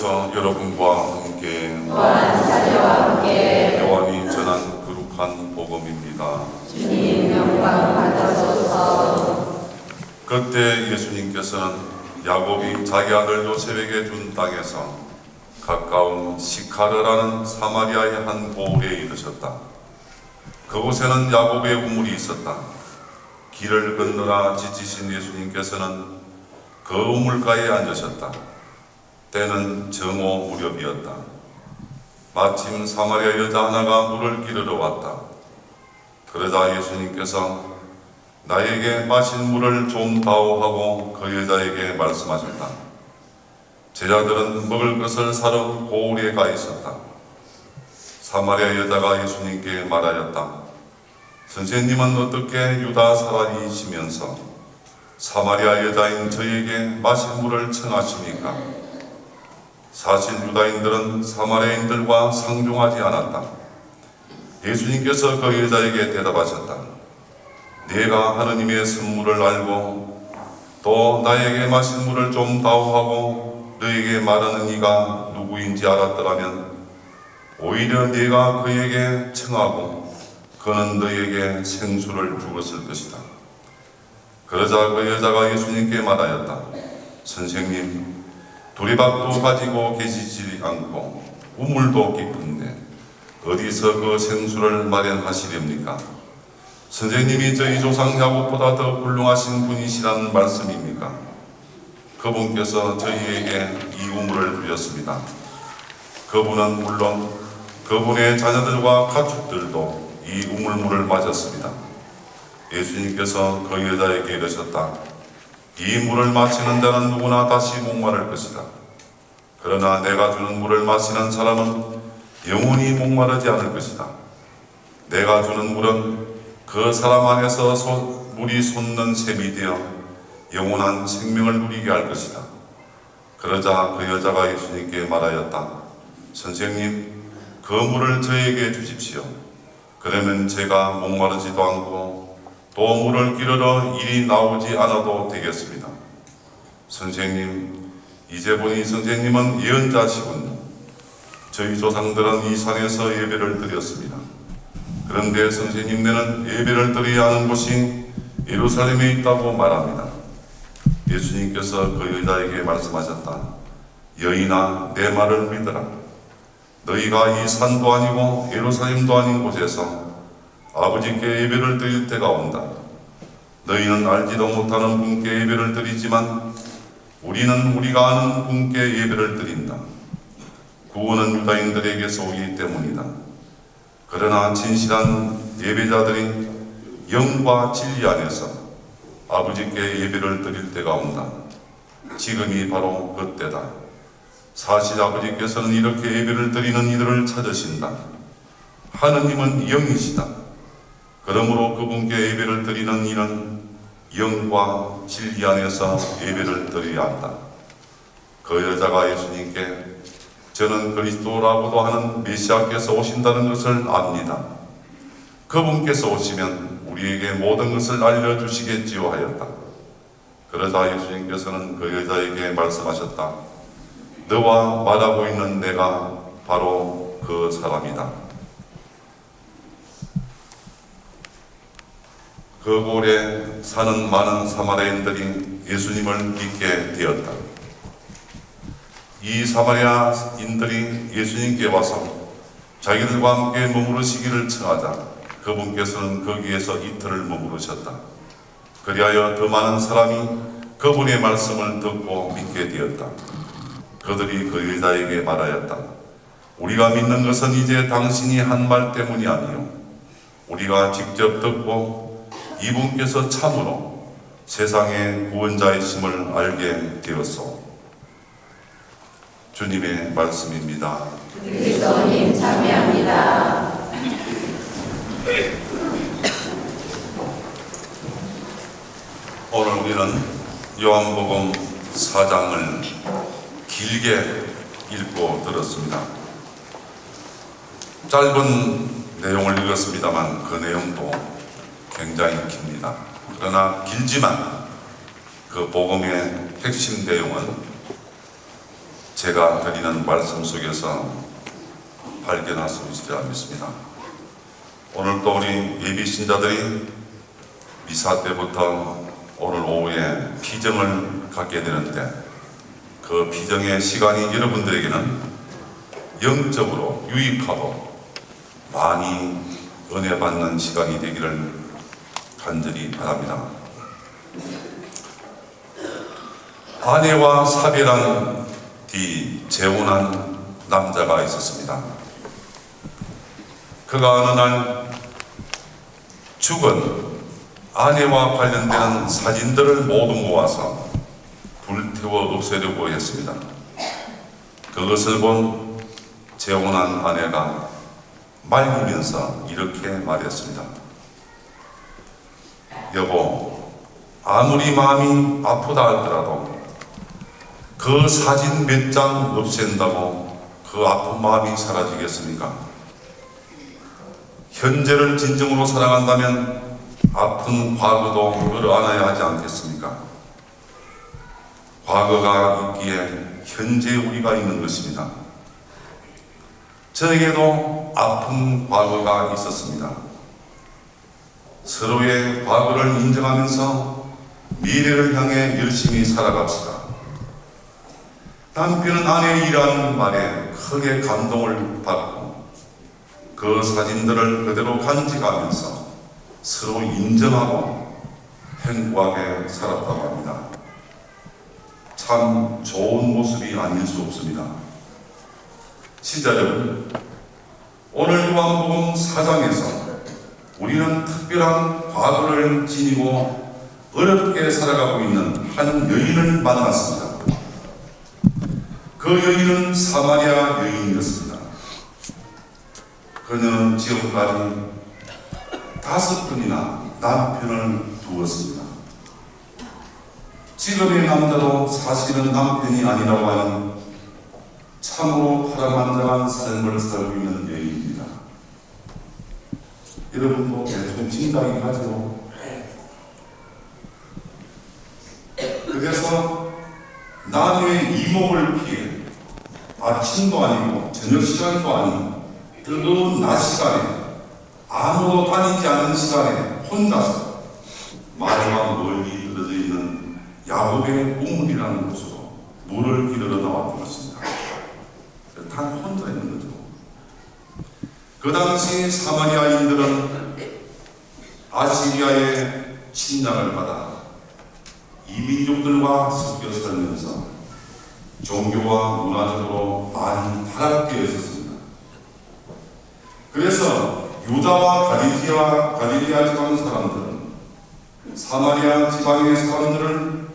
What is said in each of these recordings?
주께서 여러분과 함께 또한 사제와 함께 요한이 전한 거룩한 복음입니다. 주님 영광 받으소서. 그때 예수님께서는 야곱이 자기 아들 요셉에게 준 땅에서 가까운 시카르라는 사마리아의 한 고을에 이르셨다. 그곳에는 야곱의 우물이 있었다. 길을 건너라 지치신 예수님께서는 그 우물가에 앉으셨다. 때는 정오 무렵이었다. 마침 사마리아 여자 하나가 물을 기르러 왔다. 그러자 예수님께서 나에게 마실 물을 좀 다오 하고 그 여자에게 말씀하셨다. 제자들은 먹을 것을 사러 고을에 가 있었다. 사마리아 여자가 예수님께 말하였다. 선생님은 어떻게 유다 사람이시면서 사마리아 여자인 저에게 마실 물을 청하십니까? 사실 유다인들은 사마리아인들과 상종하지 않았다. 예수님께서 그 여자에게 대답하셨다. 네가 하느님의 선물을 알고 또 나에게 마실 물을 좀 다오하고 너에게 말하는 이가 누구인지 알았더라면 오히려 네가 그에게 청하고 그는 너에게 생수를 주었을 것이다. 그러자 그 여자가 예수님께 말하였다. 선생님, 두리밥도 가지고 계시지 않고 우물도 깊은데 어디서 그 생수를 마련하시렵니까? 선생님이 저희 조상 야곱보다 더 훌륭하신 분이시라는 말씀입니까? 그분께서 저희에게 이 우물을 주셨습니다. 그분은 물론 그분의 자녀들과 가축들도 이 우물물을 마셨습니다. 예수님께서 그 여자에게 이르셨다. 이 물을 마시는 자는 누구나 다시 목마를 것이다. 그러나 내가 주는 물을 마시는 사람은 영원히 목마르지 않을 것이다. 내가 주는 물은 그 사람 안에서 물이 솟는 샘이 되어 영원한 생명을 누리게 할 것이다. 그러자 그 여자가 예수님께 말하였다. 선생님, 그 물을 저에게 주십시오. 그러면 제가 목마르지도 않고 또 물을 기르러 일이 나오지 않아도 되겠습니다. 선생님, 이제 보니 선생님은 예언자시군요. 저희 조상들은 이 산에서 예배를 드렸습니다. 그런데 선생님네는 예배를 드려야 하는 곳이 예루살렘에 있다고 말합니다. 예수님께서 그 여자에게 말씀하셨다. 여인아, 내 말을 믿으라. 너희가 이 산도 아니고 예루살렘도 아닌 곳에서 아버지께 예배를 드릴 때가 온다. 너희는 알지도 못하는 분께 예배를 드리지만 우리는 우리가 아는 분께 예배를 드린다. 구원은 유다인들에게서 오기 때문이다. 그러나 진실한 예배자들이 영과 진리 안에서 아버지께 예배를 드릴 때가 온다. 지금이 바로 그때다. 사실 아버지께서는 이렇게 예배를 드리는 이들을 찾으신다. 하느님은 영이시다. 그러므로 그분께 예배를 드리는 이는 영과 진리 안에서 예배를 드려야 한다. 그 여자가 예수님께 저는 그리스도라고도 하는 메시아께서 오신다는 것을 압니다. 그분께서 오시면 우리에게 모든 것을 알려주시겠지요 하였다. 그러자 예수님께서는 그 여자에게 말씀하셨다. 너와 말하고 있는 내가 바로 그 사람이다. 그 고을에 사는 많은 사마리아인들이 예수님을 믿게 되었다. 이 사마리아인들이 예수님께 와서 자기들과 함께 머무르시기를 청하자 그분께서는 거기에서 이틀을 머무르셨다. 그리하여 더 많은 사람이 그분의 말씀을 듣고 믿게 되었다. 그들이 그 여자에게 말하였다. 우리가 믿는 것은 이제 당신이 한 말 때문이 아니요 우리가 직접 듣고 이분께서 참으로 세상의 구원자이심을 알게 되었소. 주님의 말씀입니다. 그리스도님 참여합니다. 오늘 우리는 요한복음 4장을 길게 읽고 들었습니다. 짧은 내용을 읽었습니다만 그 내용도 굉장히 깁니다. 그러나 길지만 그 복음의 핵심 내용은 제가 드리는 말씀 속에서 발견할 수 있으리라 믿습니다. 오늘 또 우리 예비 신자들이 미사 때부터 오늘 오후에 피정을 갖게 되는데, 그 피정의 시간이 여러분들에게는 영적으로 유익하고 많이 은혜 받는 시간이 되기를 간절히 바랍니다. 아내와 사별한 뒤 재혼한 남자가 있었습니다. 그가 어느 날 죽은 아내와 관련되는 사진들을 모두 모아서 불태워 없애려고 했습니다. 그것을 본 재혼한 아내가 말리면서 이렇게 말했습니다. 여보, 아무리 마음이 아프다 할더라도 그 사진 몇 장 없앤다고 그 아픈 마음이 사라지겠습니까? 현재를 진정으로 사랑한다면 아픈 과거도 끌어안아야 하지 않겠습니까? 과거가 있기에 현재 우리가 있는 것입니다. 저에게도 아픈 과거가 있었습니다. 서로의 과거를 인정하면서 미래를 향해 열심히 살아갑시다. 남편은 아내의 이러한 말에 크게 감동을 받고 그 사진들을 그대로 간직하면서 서로 인정하고 행복하게 살았다고 합니다. 참 좋은 모습이 아닐 수 없습니다. 시자 여러분, 오늘 요한복음 4장에서 우리는 특별한 과거를 지니고 어렵게 살아가고 있는 한 여인을 만났습니다. 그 여인은 사마리아 여인이었습니다. 그녀는 지금까지 5번이나 남편을 두었습니다. 지금의 남자도 사실은 남편이 아니라고 하는 참으로 파란만장한 삶을 살고 있는 여인입니다. 여러분도 대충 진단이 하죠. 그래서 남의 이목을 피해 아침도 아니고 저녁 시간도 아니고 뜨거운 낮 시간에 아무도 다니지 않은 시간에 혼자서 마을과 멀리 떨어져 있는 야곱의 우물이라는 곳으로 물을 기르러 나왔던 것입니다. 단 혼자 있는 거죠. 그 당시 사마리아인들은 아시리아의 침략을 받아 이민족들과 섞여 살면서 종교와 문화적으로 많이 타락되어 있었습니다. 그래서 유다와 갈릴리아 지방 사람들은 사마리아 지방의 사람들을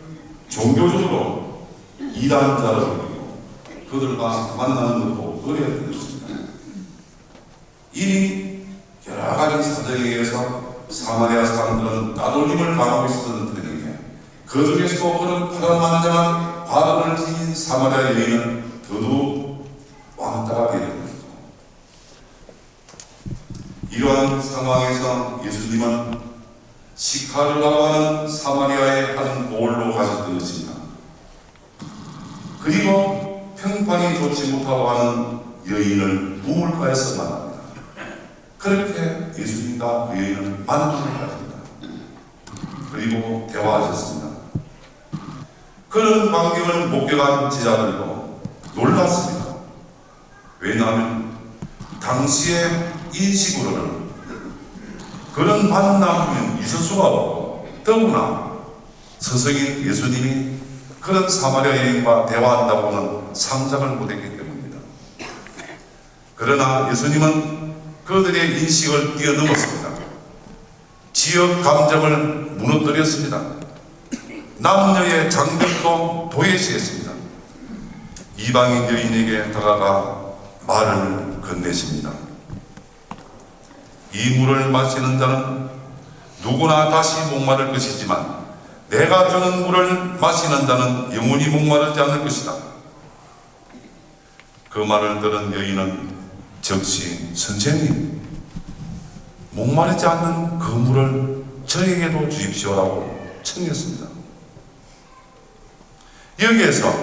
종교적으로 이단자로 여기고 그들과 만나는 것도 어려웠습니다. 이 여러 가지 사정에 의해서 사마리아 사람들은 따돌림을 당하고 있었던 때문에 그 중에서도 그런 파란만장한 과거를 지닌 사마리아 여인은 더더욱 왕따가 되는 것이죠. 이러한 상황에서 예수님은 시카르라고 하는 사마리아의 한 고을로 가셨던 것입니다. 그리고 평판이 좋지 못하고 하는 여인을 우물가에서 만납니다. 그렇게 예수님과 그 여인을 만나게 하십니다. 그리고 대화하셨습니다. 그런 광경을 목격한 제자들도 놀랐습니다. 왜냐하면 당시의 인식으로는 그런 만남은 있을 수가 없고, 더구나 스승인 예수님이 그런 사마리아 여인과 대화한다고는 상상을 못했기 때문입니다. 그러나 예수님은 그들의 인식을 뛰어넘었습니다. 지역 감정을 무너뜨렸습니다. 남녀의 장벽도 도외시했습니다. 이방인 여인에게 다가가 말을 건네십니다. 이 물을 마시는 자는 누구나 다시 목마를 것이지만 내가 주는 물을 마시는 자는 영원히 목마르지 않을 것이다. 그 말을 들은 여인은 즉시 선생님, 목마르지 않는 그 물을 저에게도 주십시오라고 청했습니다. 여기에서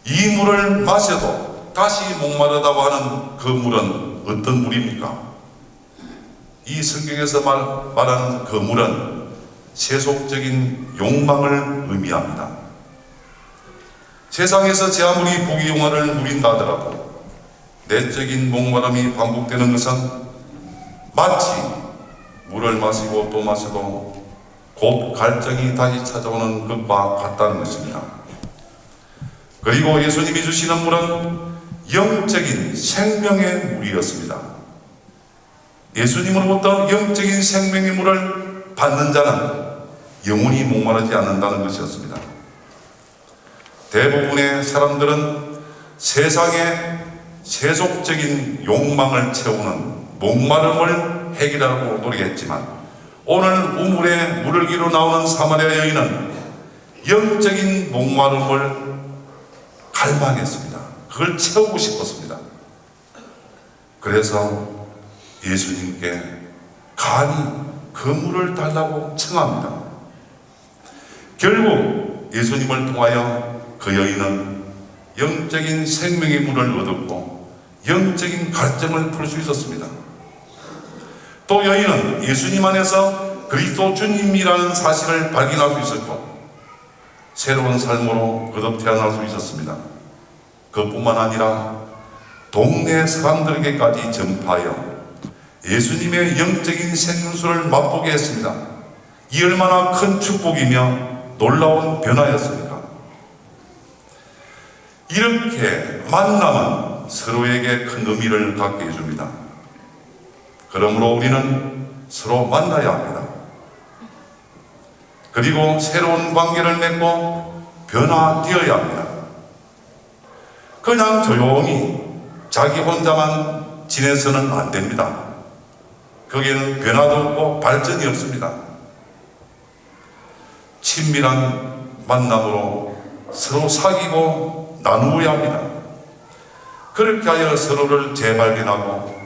이 물을 마셔도 다시 목마르다고 하는 그 물은 어떤 물입니까? 이 성경에서 말하는 그 물은 세속적인 욕망을 의미합니다. 세상에서 제 아무리 부귀영화를 누린다 하더라도 내적인 목마름이 반복되는 것은 마치 물을 마시고 또 마셔도 곧 갈증이 다시 찾아오는 것과 같다는 것입니다. 그리고 예수님이 주시는 물은 영적인 생명의 물이었습니다. 예수님으로부터 영적인 생명의 물을 받는 자는 영원히 목마르지 않는다는 것이었습니다. 대부분의 사람들은 세상의 세속적인 욕망을 채우는 목마름을 해결하려고 노력했지만 오늘 우물에 물을 기로 나오는 사마리아 여인은 영적인 목마름을 갈망했습니다. 그걸 채우고 싶었습니다. 그래서 예수님께 간이 그 물을 달라고 청합니다. 결국 예수님을 통하여 그 여인은 영적인 생명의 물을 얻었고 영적인 갈증을 풀 수 있었습니다. 또 여인은 예수님 안에서 그리스도 주님이라는 사실을 발견할 수 있었고 새로운 삶으로 거듭 태어날 수 있었습니다. 그뿐만 아니라 동네 사람들에게까지 전파하여 예수님의 영적인 생명수를 맛보게 했습니다. 이 얼마나 큰 축복이며 놀라운 변화였습니까? 이렇게 만남은 서로에게 큰 의미를 갖게 해줍니다. 그러므로 우리는 서로 만나야 합니다. 그리고 새로운 관계를 맺고 변화되어야 합니다. 그냥 조용히 자기 혼자만 지내서는 안 됩니다. 거기에는 변화도 없고 발전이 없습니다. 친밀한 만남으로 서로 사귀고 나누어야 합니다. 그렇게 하여 서로를 재발견하고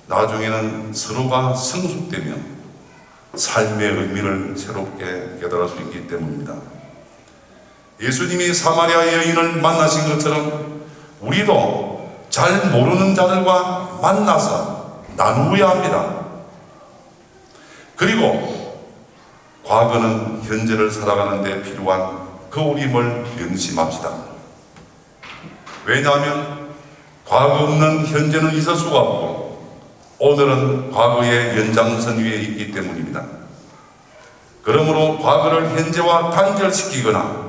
나중에는 서로가 성숙되며 삶의 의미를 새롭게 깨달을 수 있기 때문입니다. 예수님이 사마리아 여인을 만나신 것처럼 우리도 잘 모르는 자들과 만나서 나누어야 합니다. 그리고 과거는 현재를 살아가는 데 필요한 그 우림을 명심합시다. 왜냐하면 과거 없는 현재는 있을 수가 없고 오늘은 과거의 연장선 위에 있기 때문입니다. 그러므로 과거를 현재와 단절시키거나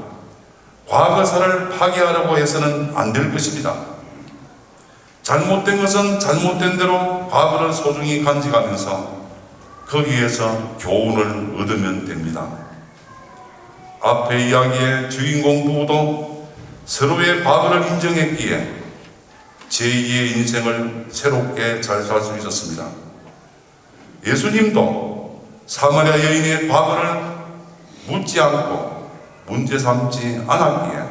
과거사를 파괴하려고 해서는 안 될 것입니다. 잘못된 것은 잘못된 대로 과거를 소중히 간직하면서 거기에서 교훈을 얻으면 됩니다. 앞의 이야기의 주인공 부부도 서로의 과거를 인정했기에 제2의 인생을 새롭게 잘 살 수 있었습니다. 예수님도 사마리아 여인의 과거를 묻지 않고 문제 삼지 않았기에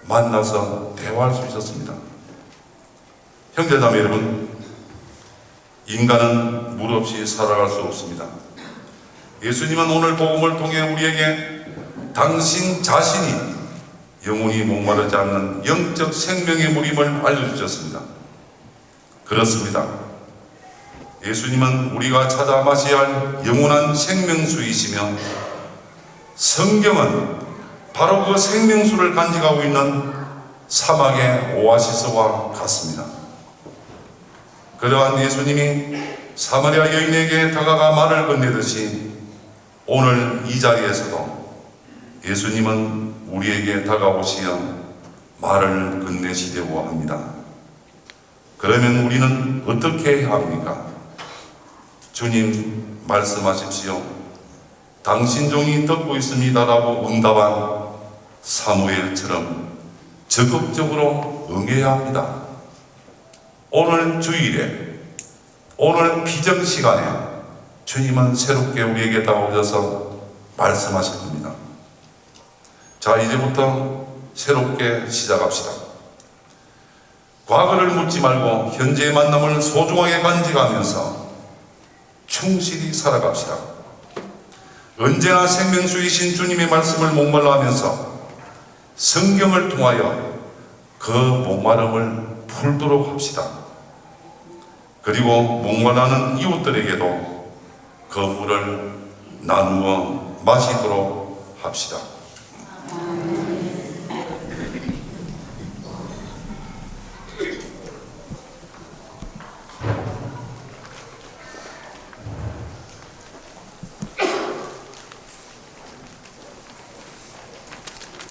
만나서 대화할 수 있었습니다. 형제자매 여러분, 인간은 물 없이 살아갈 수 없습니다. 예수님은 오늘 복음을 통해 우리에게 당신 자신이 영원히 목마르지 않는 영적 생명의 물임을 알려주셨습니다. 그렇습니다. 예수님은 우리가 찾아 마셔야 할 영원한 생명수이시며 성경은 바로 그 생명수를 간직하고 있는 사막의 오아시스와 같습니다. 그러한 예수님이 사마리아 여인에게 다가가 말을 건네듯이 오늘 이 자리에서도 예수님은 우리에게 다가오시어 말을 건네시려고 합니다. 그러면 우리는 어떻게 해야 합니까? 주님 말씀하십시오. 당신 종이 듣고 있습니다라고 응답한 사무엘처럼 적극적으로 응해야 합니다. 오늘 주일에, 오늘 비정시간에 주님은 새롭게 우리에게 다가오셔서 말씀하실 겁니다. 자, 이제부터 새롭게 시작합시다. 과거를 묻지 말고 현재의 만남을 소중하게 간직하면서 충실히 살아갑시다. 언제나 생명수이신 주님의 말씀을 목말라 하면서 성경을 통하여 그 목마름을 풀도록 합시다. 그리고 목말라는 이웃들에게도 그 물을 나누어 마시도록 합시다.